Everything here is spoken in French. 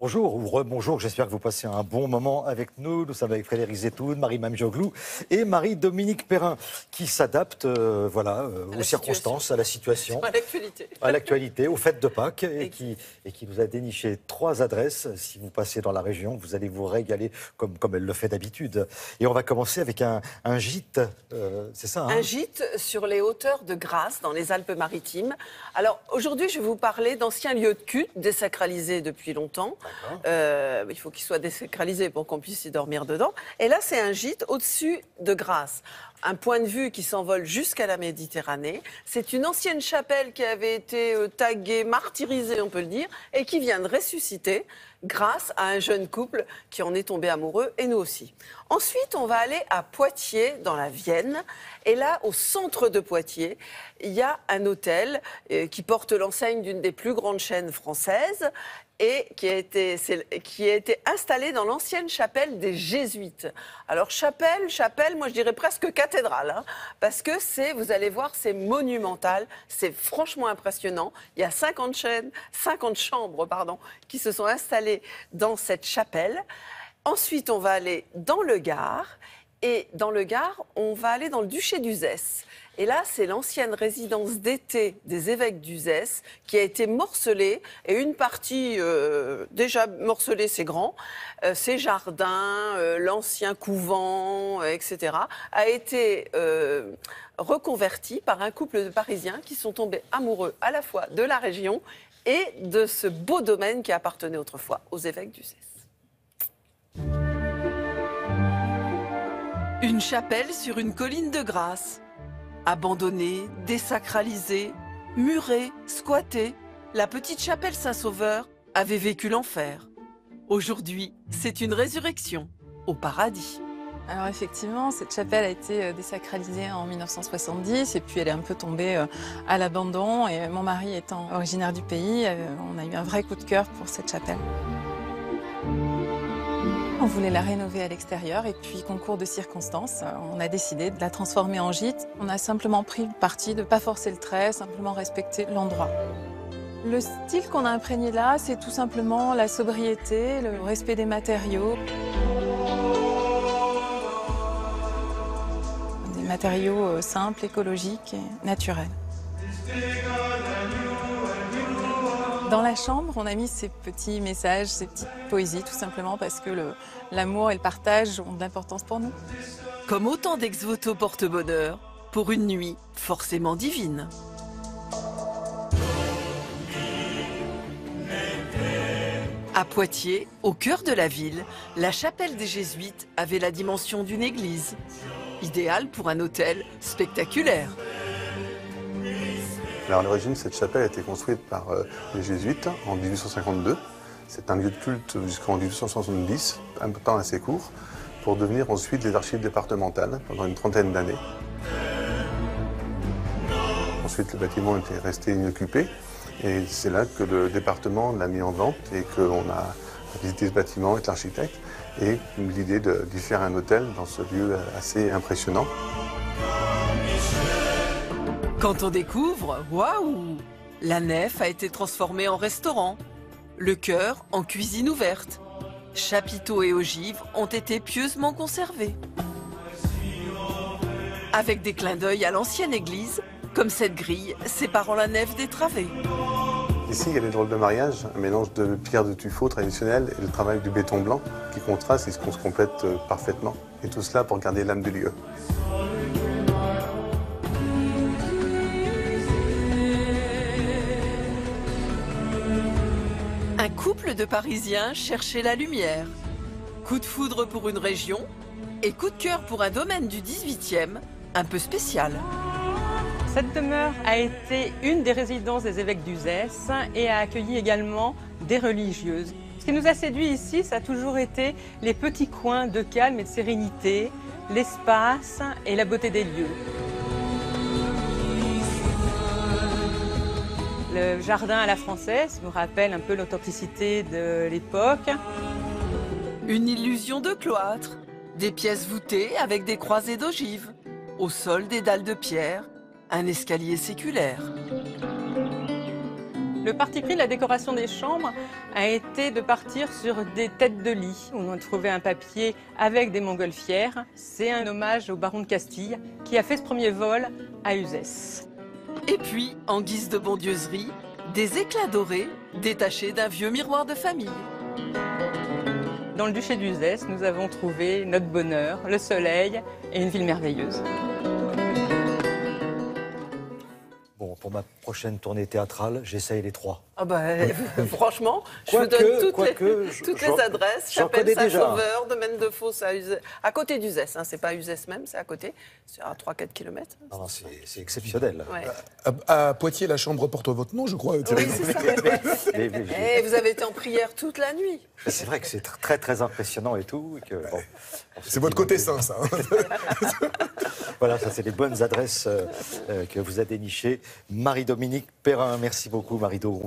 Bonjour ou rebonjour, j'espère que vous passez un bon moment avec nous. Nous sommes avec Frédéric Zetoun, Marie Mamjoglou et Marie-Dominique Perrin qui s'adaptent aux circonstances, à la situation, à l'actualité, aux fêtes de Pâques et qui nous a déniché 3 adresses. Si vous passez dans la région, vous allez vous régaler comme elle le fait d'habitude. Et on va commencer avec un gîte, c'est ça Un gîte sur les hauteurs de Grasse, dans les Alpes-Maritimes. Alors aujourd'hui, je vais vous parler d'anciens lieux de culte désacralisés depuis longtemps. Il faut qu'ils soient désacralisés pour qu'on puisse y dormir dedans. Et là, c'est un gîte au-dessus de Grasse. Un point de vue qui s'envole jusqu'à la Méditerranée. C'est une ancienne chapelle qui avait été taguée, martyrisée, on peut le dire, et qui vient de ressusciter grâce à un jeune couple qui en est tombé amoureux, et nous aussi. Ensuite, on va aller à Poitiers, dans la Vienne. Et là, au centre de Poitiers, il y a un hôtel qui porte l'enseigne d'une des plus grandes chaînes françaises et qui a été installé dans l'ancienne chapelle des Jésuites. Alors chapelle, moi je dirais presque cathédrale, hein, parce que vous allez voir, c'est monumental, c'est franchement impressionnant. Il y a 50 chambres, qui se sont installées dans cette chapelle. Ensuite, on va aller dans le Gard. Et dans le Gard, on va aller dans le duché d'Uzès. Et là, c'est l'ancienne résidence d'été des évêques d'Uzès qui a été morcelée. Et une partie, déjà morcelée, c'est grand, ses jardins, l'ancien couvent, etc., a été reconverti par un couple de Parisiens qui sont tombés amoureux à la fois de la région et de ce beau domaine qui appartenait autrefois aux évêques d'Uzès. Une chapelle sur une colline de Grasse. Abandonnée, désacralisée, murée, squattée, la petite chapelle Saint-Sauveur avait vécu l'enfer. Aujourd'hui, c'est une résurrection au paradis. Alors effectivement, cette chapelle a été désacralisée en 1970 et puis elle est un peu tombée à l'abandon. Et mon mari étant originaire du pays, on a eu un vrai coup de cœur pour cette chapelle. On voulait la rénover à l'extérieur et puis, concours de circonstances, on a décidé de la transformer en gîte. On a simplement pris le parti de ne pas forcer le trait, simplement respecter l'endroit. Le style qu'on a imprégné là, c'est tout simplement la sobriété, le respect des matériaux. Des matériaux simples, écologiques et naturels. Dans la chambre, on a mis ces petits messages, ces petites poésies, tout simplement parce que l'amour et le partage ont de l'importance pour nous. Comme autant d'ex-voto porte-bonheur, pour une nuit forcément divine. À Poitiers, au cœur de la ville, la chapelle des Jésuites avait la dimension d'une église. Idéal pour un hôtel spectaculaire. Alors à l'origine, cette chapelle a été construite par les Jésuites en 1852. C'est un lieu de culte jusqu'en 1870, un temps assez court, pour devenir ensuite les archives départementales pendant une trentaine d'années. Ensuite, le bâtiment était resté inoccupé et c'est là que le département l'a mis en vente et qu'on a visité ce bâtiment avec l'architecte et l'idée d'y faire un hôtel dans ce lieu assez impressionnant. Quand on découvre, waouh! La nef a été transformée en restaurant, le chœur en cuisine ouverte. Chapiteaux et ogives ont été pieusement conservés. Avec des clins d'œil à l'ancienne église, comme cette grille séparant la nef des travées. Ici, il y a des drôles de mariage, un mélange de pierre de tuffeau traditionnelle et le travail du béton blanc qui contraste et se complète parfaitement. Et tout cela pour garder l'âme du lieu. Un couple de Parisiens cherchait la lumière. Coup de foudre pour une région et coup de cœur pour un domaine du 18e, un peu spécial. Cette demeure a été une des résidences des évêques d'Uzès et a accueilli également des religieuses. Ce qui nous a séduit ici, ça a toujours été les petits coins de calme et de sérénité, l'espace et la beauté des lieux. Le jardin à la française nous rappelle un peu l'authenticité de l'époque. Une illusion de cloître, des pièces voûtées avec des croisées d'ogives, au sol des dalles de pierre, un escalier séculaire. Le parti pris de la décoration des chambres a été de partir sur des têtes de lit. On a trouvé un papier avec des montgolfières. C'est un hommage au baron de Castille qui a fait ce premier vol à Uzès. Et puis, en guise de bondieuserie, des éclats dorés détachés d'un vieux miroir de famille. Dans le duché d'Uzès, nous avons trouvé notre bonheur, le soleil et une ville merveilleuse. Bon, pour ma prochaine tournée théâtrale, j'essaye les 3. Ah bah, franchement, je vous donne toutes les adresses. Chapelle Saint-Sauveur, Domaine de Fosse à côté d'Uzès. Hein, c'est pas Uzès même, c'est à côté. C'est à 3-4 km. Non, c'est exceptionnel. Ouais. À Poitiers, la chambre porte votre nom, je crois. Oui, c'est ça. Et vous avez été en prière toute la nuit. C'est vrai que c'est très, très impressionnant et tout. Et que, bon, c'est votre côté saint, ça. Voilà, ça, c'est les bonnes adresses que vous a dénichées Marie-Dominique Perrin. Merci beaucoup, Marie-Do.